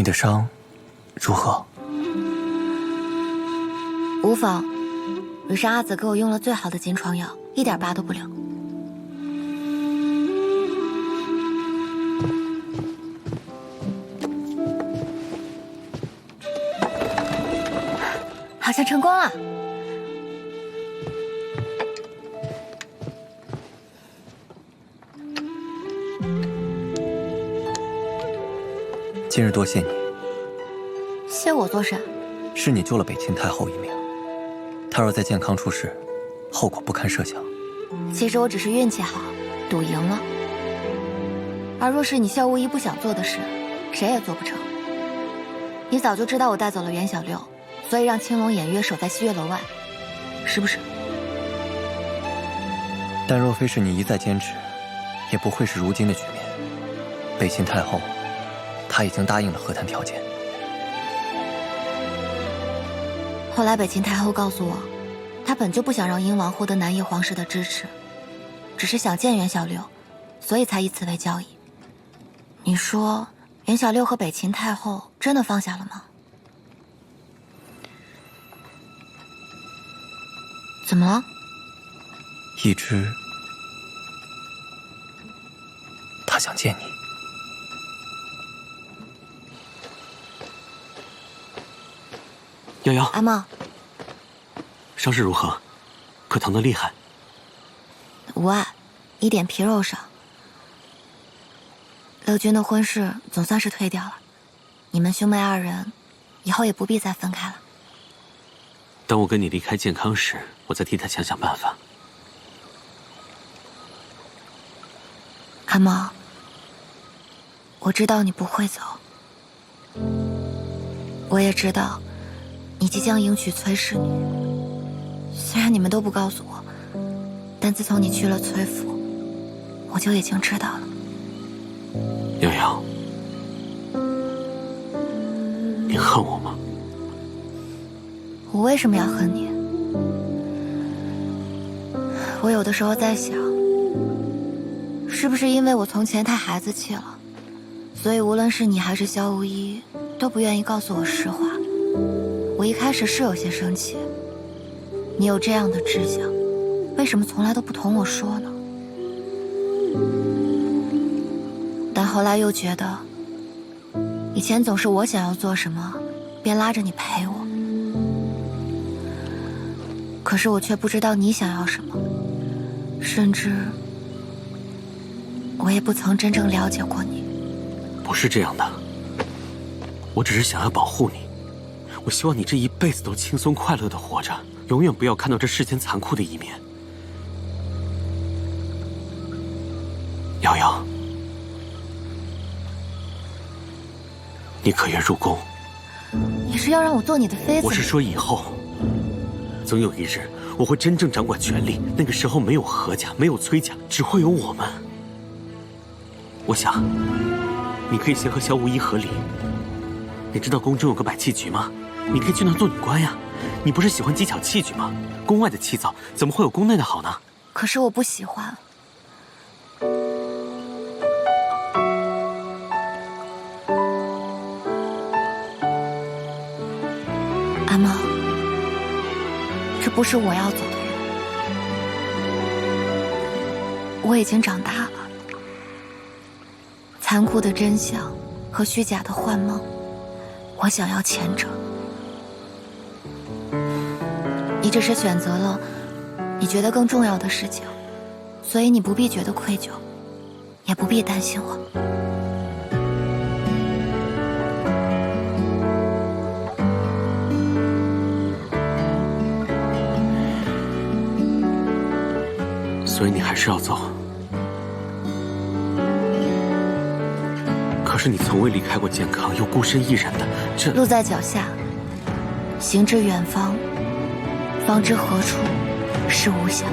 你的伤如何？无妨，吕山阿紫给我用了最好的金疮药，一点疤都不留。好像成功了。今日多谢你。谢我做啥？是你救了北秦太后一命，她若在健康出事，后果不堪设想。其实我只是运气好，赌赢了。而若是你萧无疑不想做的事，谁也做不成。你早就知道我带走了袁小六，所以让青龙偃月守在西月楼外，是不是？但若非是你一再坚持，也不会是如今的局面。北秦太后，她已经答应了和谈条件。后来北秦太后告诉我，她本就不想让英王获得南叶皇室的支持，只是想见袁小六，所以才以此为交易。你说袁小六和北秦太后真的放下了吗？怎么了？一只，他想见你。瑶瑶，阿茂，伤势如何？可疼得厉害？无碍，一点皮肉伤。乐君的婚事总算是推掉了，你们兄妹二人以后也不必再分开了。当我跟你离开健康时，我再替他想想办法。阿茂，我知道你不会走，我也知道你即将迎娶崔氏女。虽然你们都不告诉我，但自从你去了崔府，我就已经知道了。瑶瑶，你恨我吗？我为什么要恨你？我有的时候在想，是不是因为我从前太孩子气了，所以无论是你还是萧无一，都不愿意告诉我实话。我一开始是有些生气，你有这样的志向，为什么从来都不同我说呢？但后来又觉得，以前总是我想要做什么，便拉着你陪我。可是我却不知道你想要什么，甚至我也不曾真正了解过你。不是这样的，我只是想要保护你。我希望你这一辈子都轻松快乐地活着，永远不要看到这世间残酷的一面。瑶瑶，你可愿入宫？你是要让我做你的妃子？我是说以后，总有一日我会真正掌管权力，那个时候没有何家，没有崔家，只会有我们。我想，你可以先和萧无一和离。你知道宫中有个百器局吗？你可以去那做女官呀。你不是喜欢技巧器具吗？宫外的气造怎么会有宫内的好呢？可是我不喜欢。阿茂，这不是我要走的路。我已经长大了，残酷的真相和虚假的幻梦，我想要前者。你只是选择了你觉得更重要的事情，所以你不必觉得愧疚，也不必担心我。所以你还是要走。可是你从未离开过健康，又孤身一人的，这路在脚下，行至远方，方知何处是吾乡。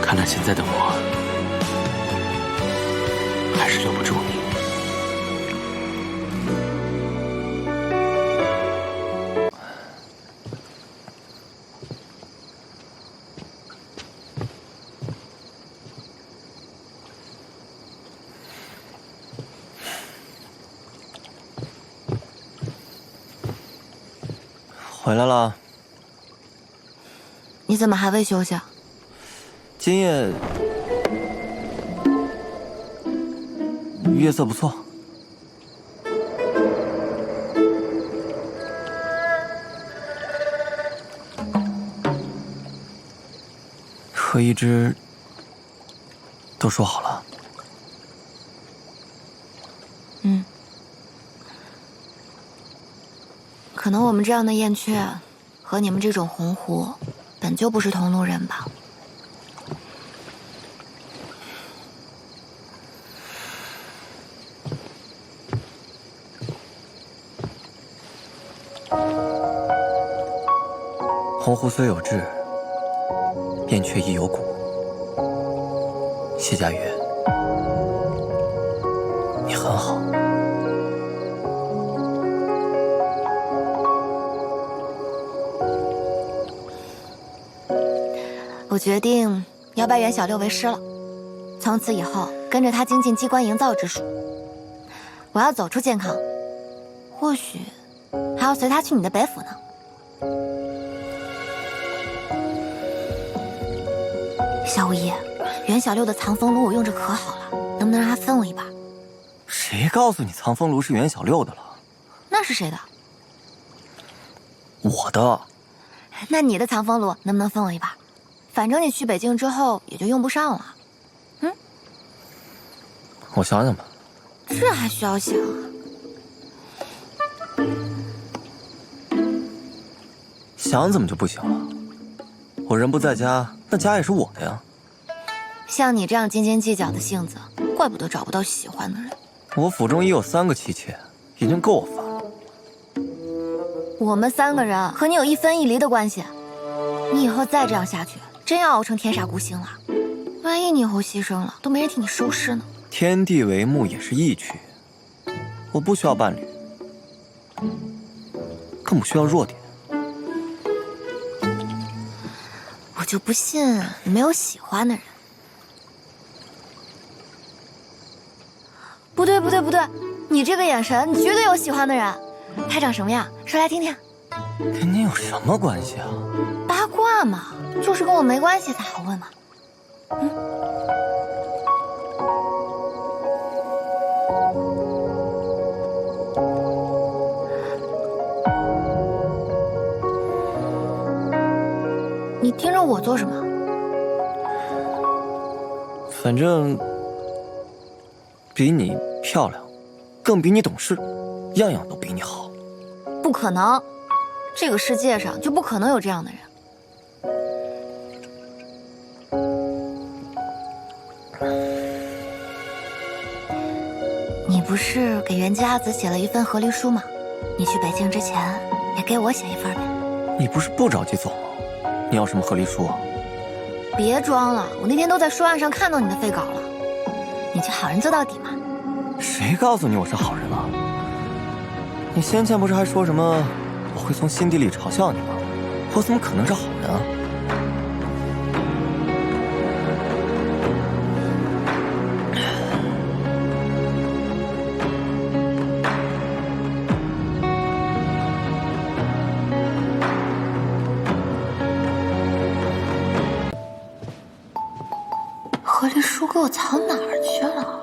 看来现在的我还是留不住你。回来了。你怎么还未休息啊？今夜月色不错。和一只都说好了。嗯。可能我们这样的燕雀，和你们这种鸿鹄，本就不是同路人吧。鸿鹄虽有志，燕雀亦有骨。谢家月，你很好。我决定要拜袁小六为师了，从此以后跟着他精进机关营造之术。我要走出健康，或许还要随他去你的北府呢。小五爷，袁小六的藏风炉我用着可好了，能不能让他分我一半？谁告诉你藏风炉是袁小六的了？那是谁的？我的。那你的藏风炉能不能分我一半？反正你去北境之后也就用不上了。嗯，我想想吧。这还需要想啊？想怎么就不行了？我人不在家，那家也是我的呀。像你这样斤斤计较的性子，怪不得找不到喜欢的人。我府中已有3个妻妾，已经够我烦了。我们3个人和你有1分1厘的关系，你以后再这样下去，真要熬成天煞孤星了。万一你以后牺牲了，都没人替你收尸呢。天地为幕也是义趣，我不需要伴侣，更不需要弱点。我就不信你没有喜欢的人。不对，你这个眼神，你绝对有喜欢的人。他长什么样？说来听听。跟你有什么关系啊？八卦嘛，就是跟我没关系才好问嘛。你盯着我做什么？反正比你漂亮，更比你懂事，样样都比你好。不可能，这个世界上就不可能有这样的人。你不是给袁家子写了一份和离书吗？你去北京之前也给我写一份呗。你不是不着急走吗？你要什么和离书啊？别装了，我那天都在书案上看到你的废稿了。你就好人做到底嘛。谁告诉你我是好人了？你先前不是还说什么我会从心底里嘲笑你吗？我怎么可能是好人啊？和离书给我藏哪儿去了？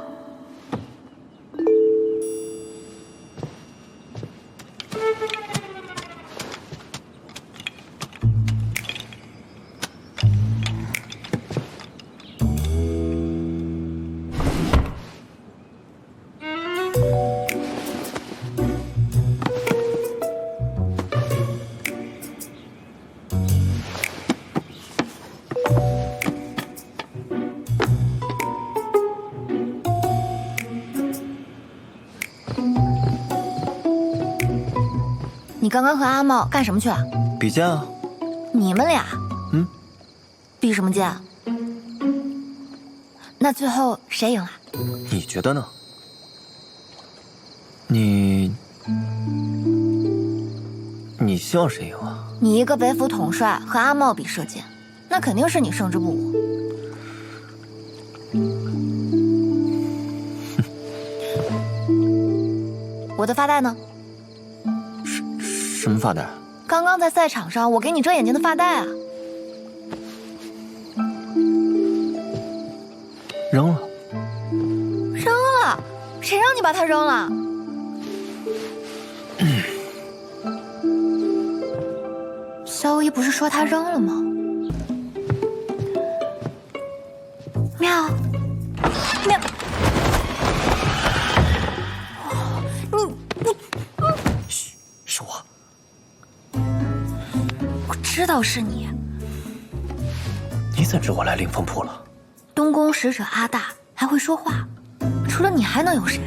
你刚刚和阿茂干什么去了？比剑啊。你们俩？比什么剑？那最后谁赢了？你觉得呢？你希望谁赢啊？你一个北府统帅和阿茂比射箭，那肯定是你胜之不武。我的发带呢？什么发带？刚刚在赛场上，我给你遮眼睛的发带啊，扔了。扔了。谁让你把它扔了？萧无一不是说他扔了吗？妙，妙，是我。我知道是你。你怎知我来灵凤铺了？东宫使者阿大还会说话，除了你还能有谁？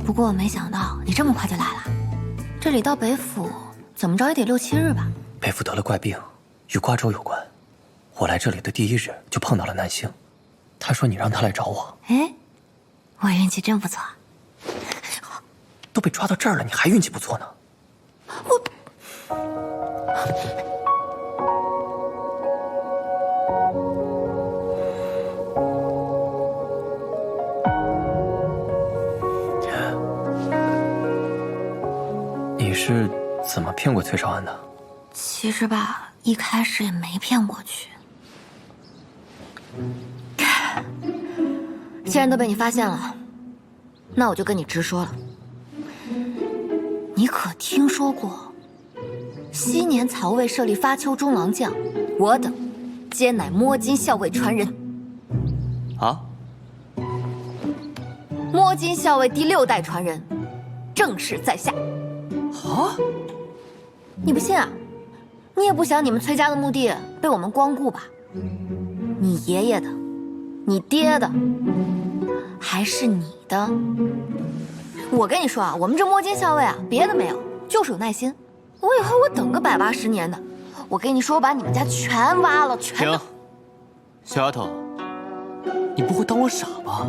不过我没想到你这么快就来了。这里到北府怎么着也得6、7日吧？北府得了怪病，与瓜州有关。我来这里的第1日就碰到了南星，他说你让他来找我。哎，我运气真不错。都被抓到这儿了，你还运气不错呢？你是怎么骗过崔少安的？其实吧，一开始也没骗过去。既然都被你发现了，那我就跟你直说了。你可听说过昔年曹魏设立发丘中郎将，我等皆乃摸金校尉传人。啊？摸金校尉第6代传人，正是在下。啊？你不信啊？你也不想你们崔家的墓地被我们光顾吧？你爷爷的，你爹的，还是你的？我跟你说啊，我们这摸金校尉啊，别的没有，就是有耐心。我以后我等个180年的，我跟你说，我把你们家全挖了，全停，小丫头，你不会当我傻吧？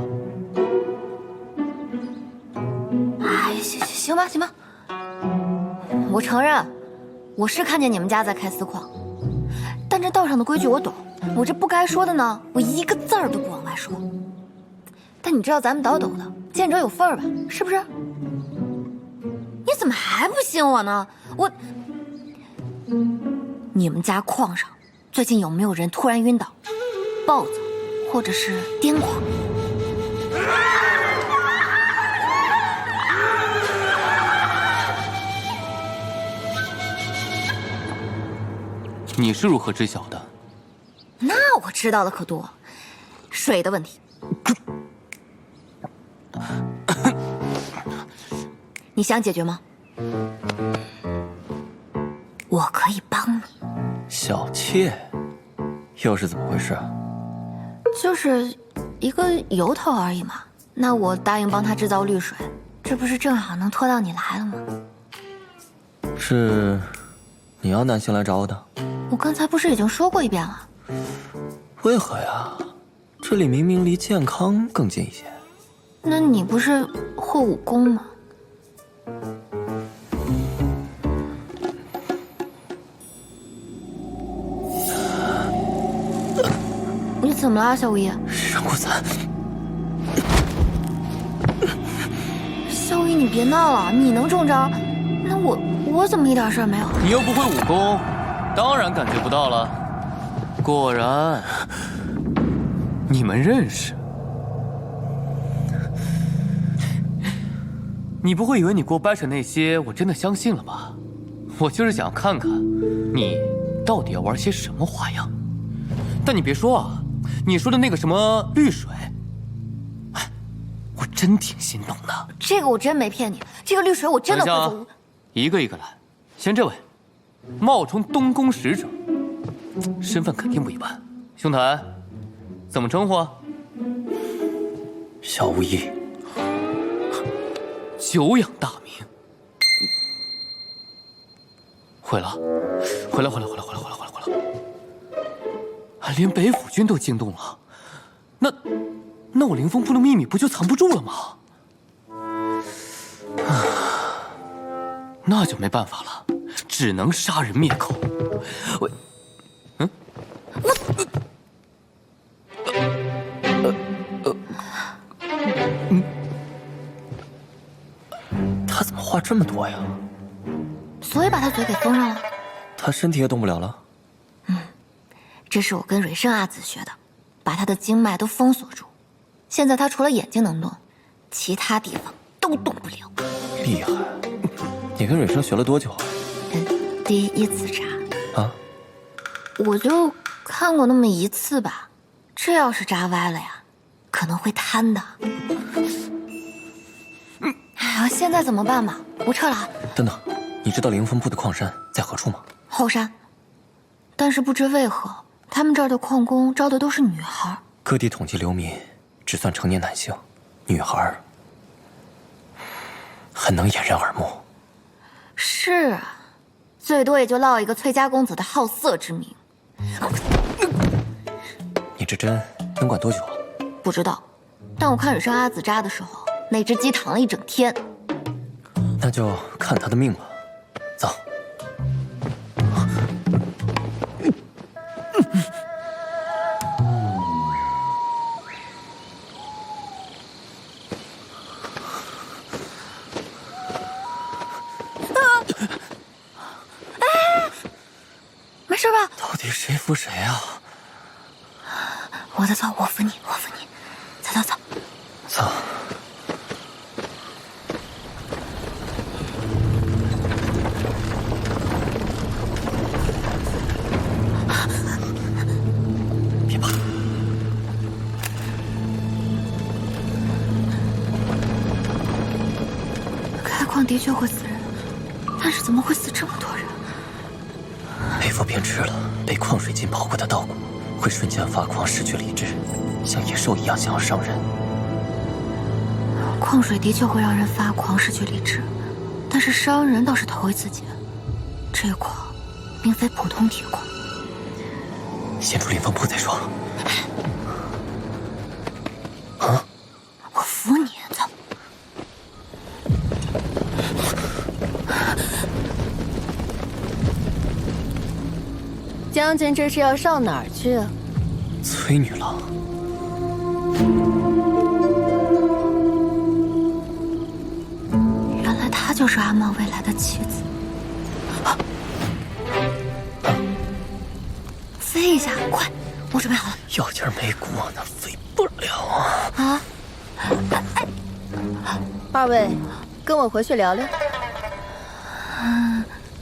哎，行吧，行吧。我承认，我是看见你们家在开私矿，但这道上的规矩我懂，我这不该说的呢，我一个字儿都不往外说。但你知道咱们倒斗的，见者有份儿吧？是不是？你怎么还不信我呢？你们家矿上最近有没有人突然晕倒、暴躁，或者是癫狂？你是如何知晓的？那我知道的可多，水的问题。你想解决吗？我可以帮你。小妾，又是怎么回事？就是一个由头而已嘛。那我答应帮他制造绿水，这不是正好能拖到你来了吗？是你要南星来找我的？我刚才不是已经说过一遍了？为何呀？这里明明离健康更近一些。那你不是会武功吗？你怎么了，小无一？让我散！小无一，你别闹了，你能中招，那我怎么一点事儿没有？你又不会武功，当然感觉不到了。果然，你们认识。你不会以为你给我掰扯那些，我真的相信了吧？我就是想看看，你到底要玩些什么花样。但你别说啊，你说的那个什么绿水，哎，我真挺心动的。这个我真没骗你，这个绿水我真的会等一下走。一个一个来，先这位，冒充东宫使者，身份肯定不一般。兄台，怎么称呼啊？小无一，久仰大名。回来，回来！啊，连北府军都惊动了，那我凌风铺的秘密不就藏不住了吗？啊，那就没办法了，只能杀人灭口。他怎么话这么多呀？所以把他嘴给封上了。他身体也动不了了。这是我跟蕊生阿紫学的，把他的经脉都封锁住。现在他除了眼睛能动，其他地方都动不了。厉害！你跟蕊生学了多久啊？第一次扎啊？我就看过那么一次吧。这要是扎歪了呀，可能会瘫的。哎呀，现在怎么办嘛？不撤了啊。等等，你知道灵峰部的矿山在何处吗？后山。但是不知为何，他们这儿的矿工招的都是女孩。各地统计流民，只算成年男性，女孩很能掩人耳目。是啊，最多也就落一个崔家公子的好色之名。你这针能管多久啊？不知道，但我看蕊生阿紫扎的时候，那只鸡躺了一整天。那就看他的命吧。走。没事吧？到底谁扶谁啊？我的走，我扶你，我扶你。走走走。走。别怕。开矿的确会死人，但是怎么会死这么多人？皮肤变质了，被矿水浸泡过的稻谷会瞬间发狂，失去理智，像野兽一样想要伤人。矿水的确会让人发狂，失去理智，但是伤人倒是头一次见。这矿并非普通铁矿。先出灵峰部再说。啊！我扶你，走。将军这是要上哪儿去啊？崔女郎，原来她就是阿茂未来的妻子。飞一下，快！我准备好了。药劲儿没过呢，飞不了啊！二位，跟我回去聊聊。